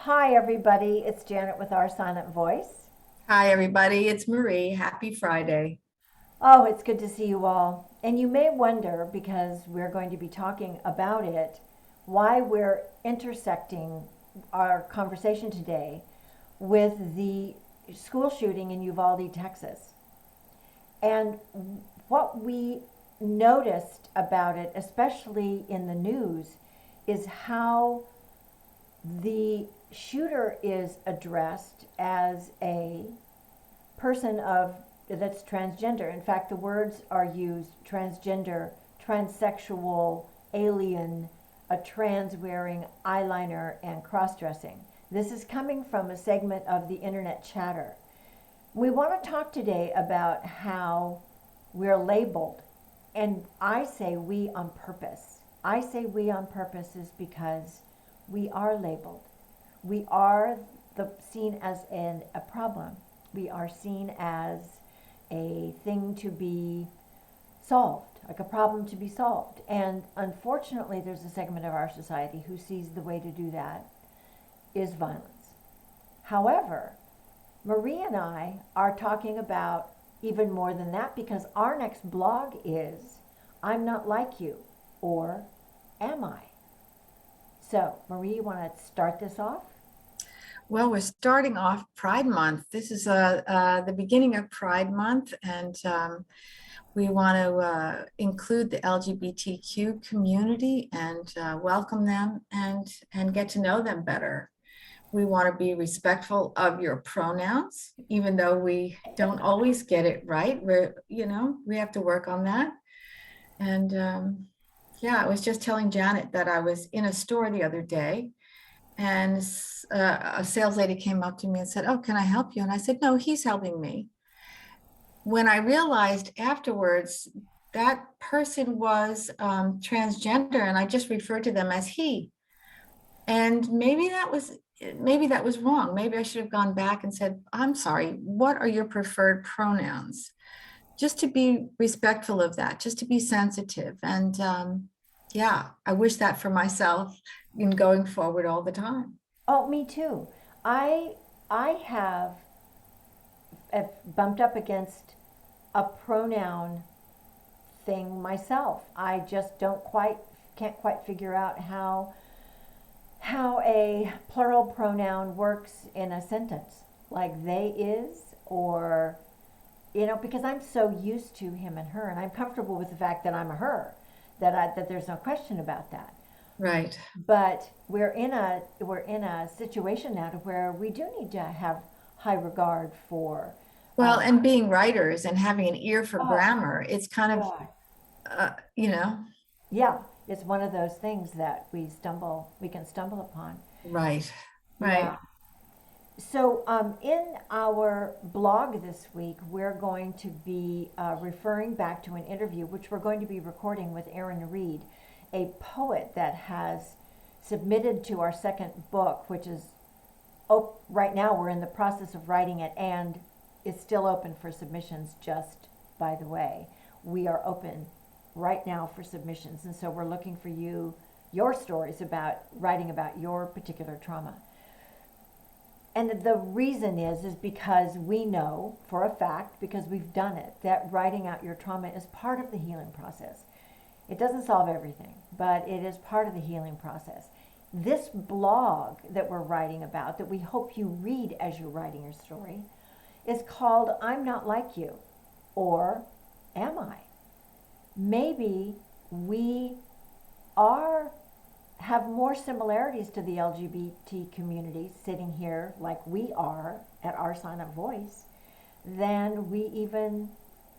Hi, everybody. It's Janet with Our Silent Voice. Hi, everybody. It's Marie. Happy Friday. Oh, it's good to see you all. And you may wonder, because we're going to be talking about it, why we're intersecting our conversation today with the school shooting in Uvalde, Texas. And what we noticed about it, especially in the news, is how the shooter is addressed as a person of that's transgender. In fact, the words are used: transgender, transsexual, alien, a trans wearing eyeliner, and cross dressing. This is coming from a segment of the internet chatter. We want to talk today about how we're labeled. And I say we on purpose. I say we on purpose is because we are labeled. We are seen as a problem. We are seen as a thing to be solved, like a problem to be solved. And unfortunately, there's a segment of our society who sees the way to do that is violence. However, Marie and I are talking about even more than that because our next blog is I'm Not Like You, or Am I? So, Marie, you want to start this off? Well, we're starting off Pride Month. This is the beginning of Pride Month, and we want to include the LGBTQ community and welcome them and get to know them better. We want to be respectful of your pronouns, even though we don't always get it right. We have to work on that. And yeah, I was just telling Janet that I was in a store the other day and a sales lady came up to me and said, "Oh, can I help you?" And I said, "No, he's helping me." When I realized afterwards that person was transgender, and I just referred to them as he. And maybe that was wrong. Maybe I should have gone back and said, "I'm sorry, what are your preferred pronouns?" Just to be respectful of that, just to be sensitive. And yeah, I wish that for myself in going forward all the time. Oh, me too. I I have bumped up against a pronoun thing myself. I just don't quite can't quite figure out how a plural pronoun works in a sentence, like they is, or because I'm so used to him and her, and I'm comfortable with the fact that I'm a her, that there's no question about that. Right. But we're in a situation now to where we do need to have high regard for. Well, and being writers and having an ear for Oh grammar, it's kind of, God, uh, you know, yeah, it's one of those things that we can stumble upon. right, Yeah. right. So, in our blog this week, we're going to be referring back to an interview which we're going to be recording with Aaron Reed, a poet that has submitted to our second book, which is, oh, right now we're in the process of writing it and it's still open for submissions, just by the way. We are open right now for submissions, and so we're looking for your stories about writing about your particular trauma. And the reason is because we know for a fact, because we've done it, that writing out your trauma is part of the healing process. It doesn't solve everything, but it is part of the healing process. This blog that we're writing about, that we hope you read as you're writing your story, is called I'm Not Like You, or Am I? Maybe we are have more similarities to the LGBT community sitting here like we are at Our Silent Voice than we even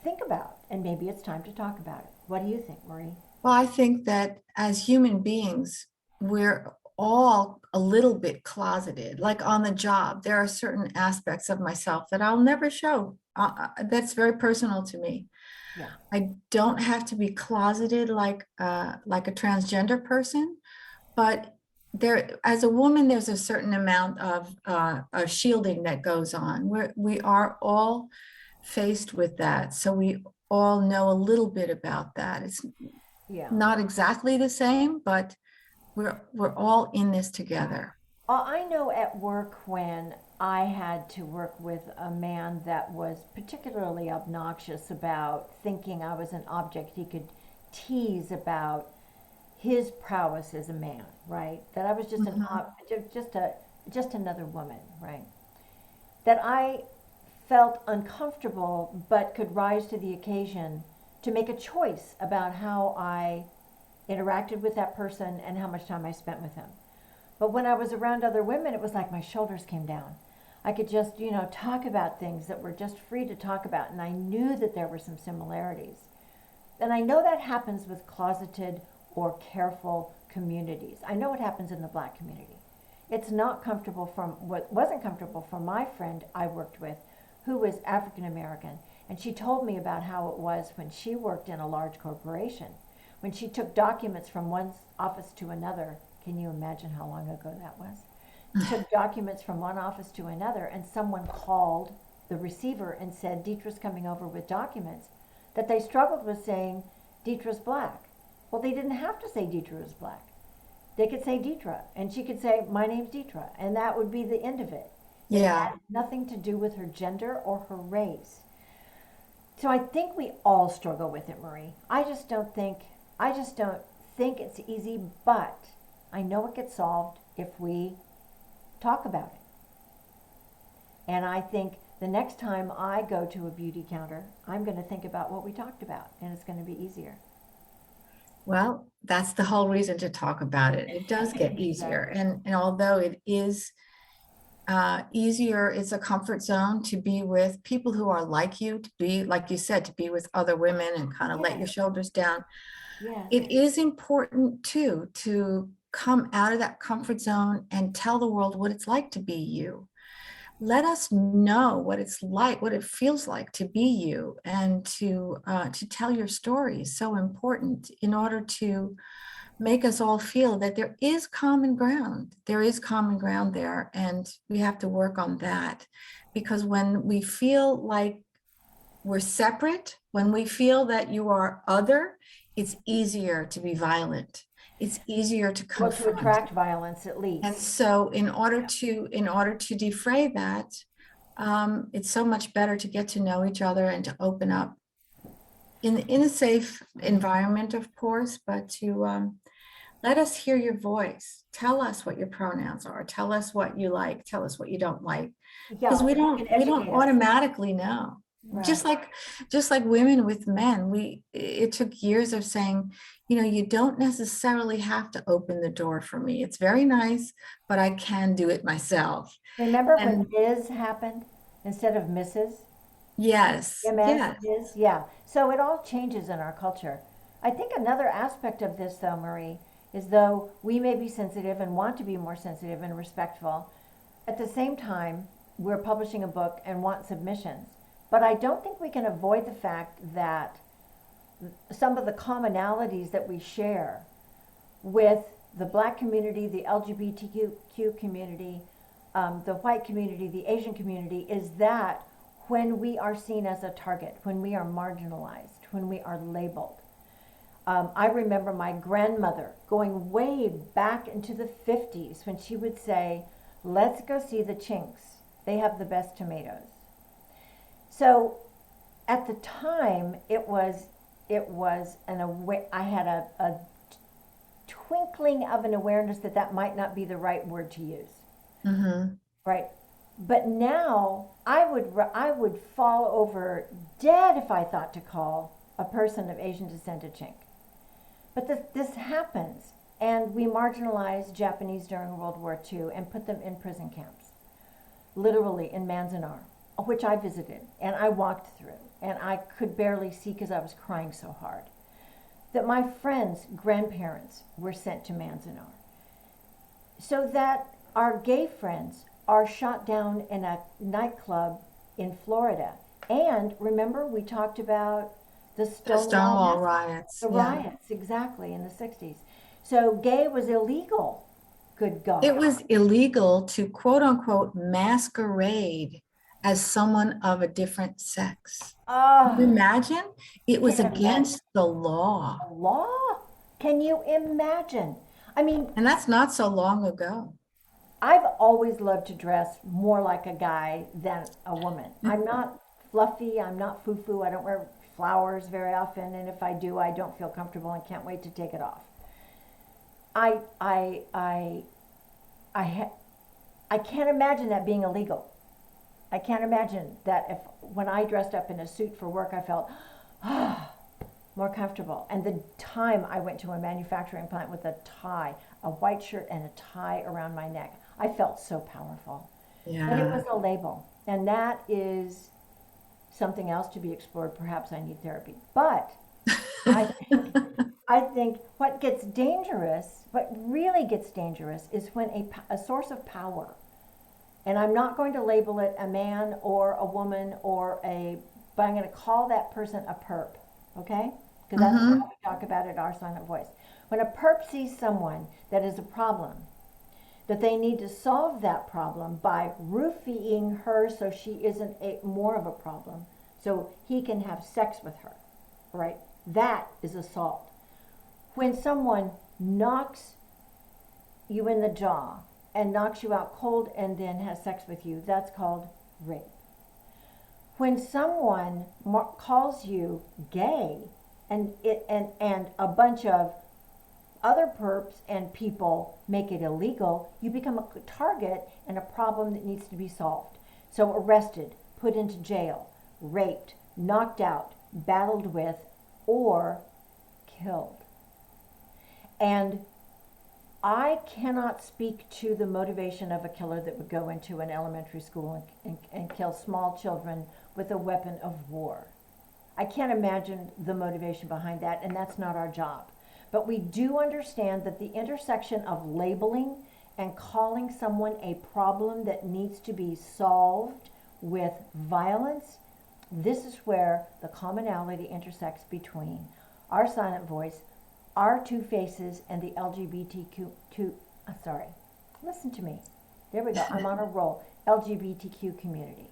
think about. And maybe it's time to talk about it. What do you think, Marie? Well, I think that as human beings, we're all a little bit closeted. Like on the job, there are certain aspects of myself that I'll never show. That's very personal to me. Yeah. I don't have to be closeted like a transgender person, but there, as a woman, there's a certain amount of shielding that goes on. We are all faced with that, so we all know a little bit about that. It's Yeah. not exactly the same, but we're all in this together. I know at work when I had to work with a man that was particularly obnoxious about thinking I was an object he could tease about his prowess as a man, right? That I was just Mhm. just another woman, right? That I felt uncomfortable but could rise to the occasion to make a choice about how I interacted with that person and how much time I spent with him. But when I was around other women, it was like my shoulders came down. I could just, talk about things that were just free to talk about, and I knew that there were some similarities. And I know that happens with closeted or careful communities. I know it happens in the black community. It's not comfortable from what wasn't comfortable for my friend I worked with, who was African American. And she told me about how it was when she worked in a large corporation. When she took documents from one office to another, can you imagine how long ago that was? Took documents from one office to another, and someone called the receiver and said, Deetra's coming over with documents, that they struggled with saying, Deetra's black. Well, they didn't have to say Deetra is black. They could say Deetra, and she could say, my name's Deetra, and that would be the end of it. It Yeah. had nothing to do with her gender or her race. So I think we all struggle with it, Marie. I just don't think it's easy, but I know it gets solved if we talk about it. And I think the next time I go to a beauty counter, I'm going to think about what we talked about, and it's going to be easier. Well, that's the whole reason to talk about it. It does get easier. Exactly. And although it is easier, it's a comfort zone to be with people who are like you, to be, like you said, to be with other women and kind of let your Yes, shoulders down. yes. It is important too to come out of that comfort zone and tell the world what it's like to be you. Let us know what it's like, what it feels like to be you, and to tell your story is so important in order to make us all feel that there is common ground. There is common ground there, and we have to work on that. Because when we feel like we're separate, when we feel that you are other, it's easier to be violent. It's easier to Well, to confront. attract violence at And least. so in order to defray that, it's so much better to get to know each other and to open up in a safe environment, of course, but to let us hear your voice. Tell us what your pronouns are. Tell us what you like. Tell us what you don't like, because Yeah, we you don't can we don't educate us. automatically know. Right. Just like women with men, it took years of saying, you don't necessarily have to open the door for me. It's very nice, but I can do it myself. Remember when And Ms. happened instead of Mrs.? yes, MS, yes. Ms. Yeah. So it all changes in our culture. I think another aspect of this, though, Marie, is though we may be sensitive and want to be more sensitive and respectful, at the same time, we're publishing a book and want submissions. But I don't think we can avoid the fact that some of the commonalities that we share with the black community, the LGBTQ community, the white community, the Asian community, is that when we are seen as a target, when we are marginalized, when we are labeled. I remember my grandmother going way back into the 50s when she would say, let's go see the Chinks. They have the best tomatoes. So at the time, it was I had a twinkling of an awareness that that might not be the right word to use, Hmm. right? But now I would fall over dead if I thought to call a person of Asian descent a chink. But this happens, and we marginalized Japanese during World War II and put them in prison camps, literally in Manzanar, which I visited and I walked through, and I could barely see because I was crying so hard. That my friends' grandparents were sent to Manzanar, so that our gay friends are shot down in a nightclub in Florida. And remember, we talked about the The Stonewall Stonewall Massacre, riots. the Yeah. riots, exactly, in the 60s. So gay was illegal. Good It God. was illegal to quote unquote masquerade as someone of a different sex. Can you Oh, imagine? It was can't imagine. against the law. The law? Can you imagine? I mean, And that's not so long ago. I've always loved to dress more like a guy than a woman. I'm not fluffy, I'm not foo-foo, I don't wear flowers very often, and if I do, I don't feel comfortable and can't wait to take it off. I I I I ha- I can't imagine that being illegal. I can't imagine that if when I dressed up in a suit for work, I felt more comfortable. And the time I went to a manufacturing plant with a tie, a white shirt and a tie around my neck, I felt so powerful. But it Yeah. was a label, and that is something else to be explored. Perhaps I need therapy. But I think I think what gets dangerous, what really gets dangerous, is when a source of power, and I'm not going to label it a man or a woman or but I'm going to call that person a perp, okay? Because that's how Hmm. we talk about it, our silent voice. When a perp sees someone that is a problem, that they need to solve that problem by roofing her so she isn't more of a problem, so he can have sex with her, right? That is assault. When someone knocks you in the jaw and knocks you out cold and then has sex with you, that's called rape. When someone calls you gay and a bunch of other perps and people make it illegal, you become a target and a problem that needs to be solved. So arrested, put into jail, raped, knocked out, battled with, or killed. And I cannot speak to the motivation of a killer that would go into an elementary school and kill small children with a weapon of war. I can't imagine the motivation behind that, and that's not our job. But we do understand that the intersection of labeling and calling someone a problem that needs to be solved with violence, this is where the commonality intersects between our silent voice, our two faces, and the LGBTQ, sorry, listen to me. There we go, I'm on a roll. LGBTQ community.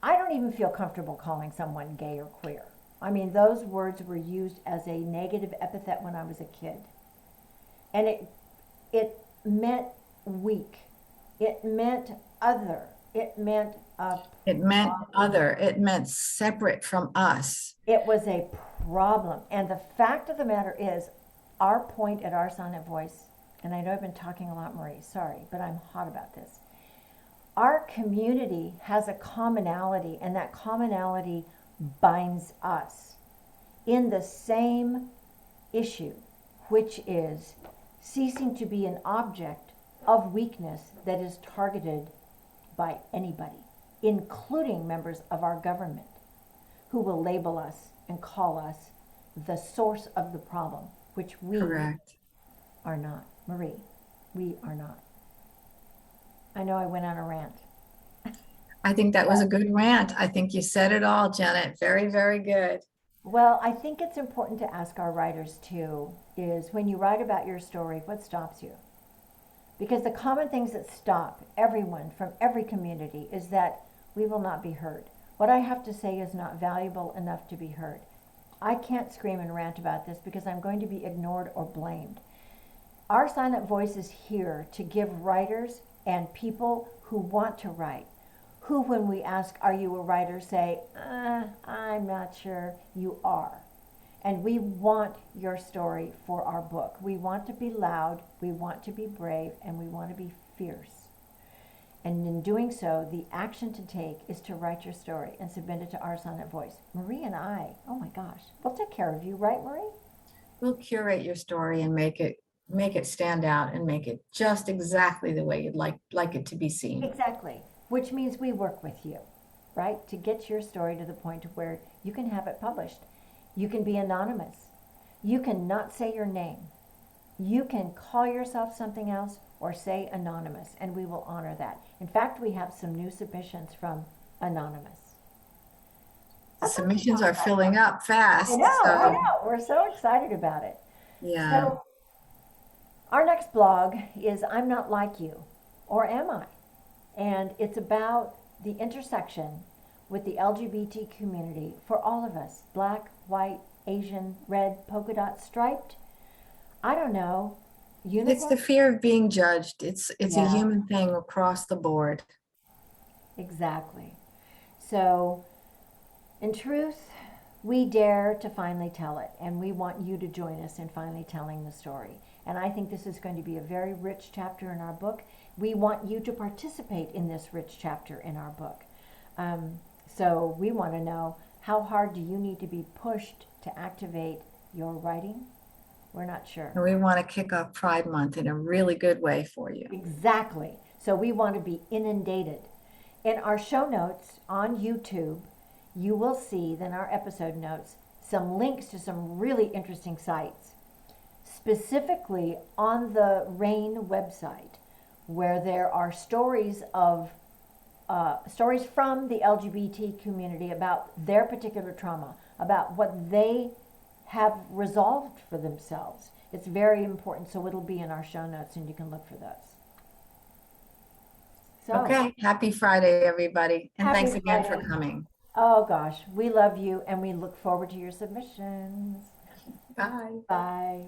I don't even feel comfortable calling someone gay or queer. I mean, those words were used as a negative epithet when I was a kid. And it meant weak. It meant other. It meant It meant other. It meant separate from us. it was a problem. And the fact of the matter is, our point at our silent voice, and I know I've been talking a lot, Marie, sorry, but I'm hot about this. Our community has a commonality, and that commonality binds us in the same issue, which is ceasing to be an object of weakness that is targeted by anybody, including members of our government, who will label us and call us the source of the problem, which we Correct. are not. Marie, we are not. I know I went on a rant. I think that was a good rant. I think you said it all, Janet. Very, very good. Well, I think it's important to ask our writers too, is when you write about your story, what stops you? Because the common things that stop everyone from every community is that we will not be heard. What I have to say is not valuable enough to be heard. I can't scream and rant about this because I'm going to be ignored or blamed. Our silent voice is here to give writers and people who want to write, who, when we ask, are you a writer, say, I'm not sure. You are. And we want your story for our book. We want to be loud, we want to be brave, and we want to be fierce. And in doing so, the action to take is to write your story and submit it to our silent voice. Marie and I, oh my gosh, we'll take care of you, right, Marie? We'll curate your story and make it stand out and make it just exactly the way you'd like it to be seen. Exactly. Which means we work with you, right? To get your story to the point where you can have it published. You can be anonymous. You can not say your name. You can call yourself something else or say anonymous, and we will honor that. In fact, we have some new submissions from anonymous. That's what we Submissions talk are about. filling up I fast. know, I So know. We're so excited about it. yeah, So, our next blog is I'm Not Like You, or Am I? And it's about the intersection with the LGBT community for all of us, black, white, Asian, red, polka dot, striped. I don't know. It's Unicorn? the fear of being judged. It's a Yeah, human thing across the board. exactly. So, in truth, we dare to finally tell it, and we want you to join us in finally telling the story. And I think this is going to be a very rich chapter in our book. We want you to participate in this rich chapter in our book. So we want to know, how hard do you need to be pushed to activate your writing? We're not sure. And we want to kick off Pride Month in a really good way for you. Exactly. So we want to be inundated. In our show notes on YouTube, you will see, then our episode notes, some links to some really interesting sites, specifically on the RAIN website, where there are stories of stories from the LGBT community about their particular trauma, about what they have resolved for themselves. It's very important, so it'll be in our show notes, and you can look for those. So, Okay, happy Friday, everybody. And happy thanks again for Friday. coming. Oh gosh, we love you and we look forward to your submissions. Bye. Bye.